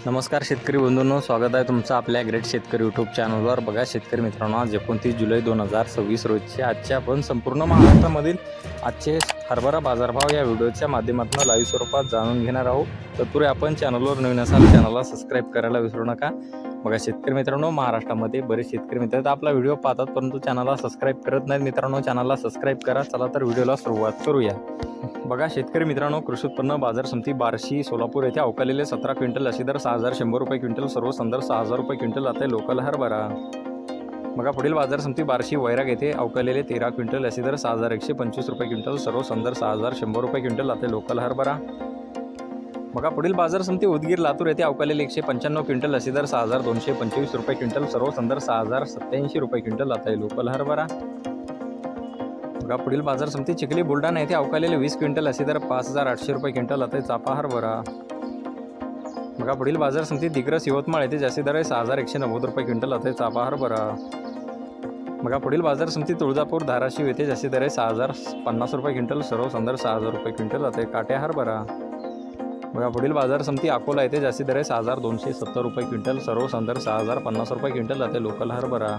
नमस्कार शेतकरी बंधूंनो, स्वागत आहे तुमचं आपल्या ग्रेट शेतकरी यूट्यूब चॅनलवर। बघा शेतकरी मित्रांनो, आज 29 जुलै 2026 रोजचे आजचे आपण संपूर्ण महाराष्ट्रामधील आजचे हरभरा बाजारभाव या व्हिडिओच्या माध्यमातून लाईव्ह स्वरूपात जाणून घेणार आहोत। तत्पूर्वी आपण चॅनलवर नवीन असाल चॅनलला सबस्क्राईब करायला विसरू नका। बघा शेतकरी मित्रांनो, महाराष्ट्रामध्ये बरेच शेतकरी मित्र आपला व्हिडिओ पाहतात परंतु चॅनलला सबस्क्राईब करत नाहीत। मित्रांनो, चॅनलला सबस्क्राईब करा। चला तर व्हिडिओला सुरुवात करूया। बघा शेतकरी मित्रांनो, कृषी उत्पन्न बाजार समिती बार्शी सोलापूर येथे अवकालेले 17 क्विंटल अशी दर 6100 रुपये क्विंटल, सर्व संदर 6000 रुपये क्विंटल जाते लोकल हरभरा। बघा पुढील बाजार समिती बार्शी वैराग येथे अवकालेले 13 क्विंटल अशी दर 6125 रुपये क्विंटल, सर्व संदर 6100 रुपये क्विंटल जाते लोकल हरभरा। बघा पुढील बाजार समिती उदगीर लातूर येथे अवकालेले 195 क्विंटल अशी दर 6225 रुपये क्विंटल, सर्व संदर 6087 रुपये क्विंटल जाते लोकल हरभरा। बघा पुढील बाजार समिती चिखली बुलढाणा येथे अवकालेले 20 क्विंटल अशी दर 5800 रुपये क्विंटल जाते चापा हरभरा। बघा पुढील बाजार समिती दिग्रस यवतमाळ येथे जास्ती दर आहे 6190 रुपये क्विंटल जाते चापा हरभरा। बघा पुढील बाजार समिती तुळजापूर धाराशिव येथे जास्ती दर आहे 6050 रुपये क्विंटल, सर्व संदर 6000 रुपये क्विंटल जाते काट्या हरभरा। बघा पुढील बाजार समिती अकोला येथे जास्ती दर आहे 6270 रुपये क्विंटल, सर्व संदर 6050 रुपये क्विंटल जाते लोकल हरभरा।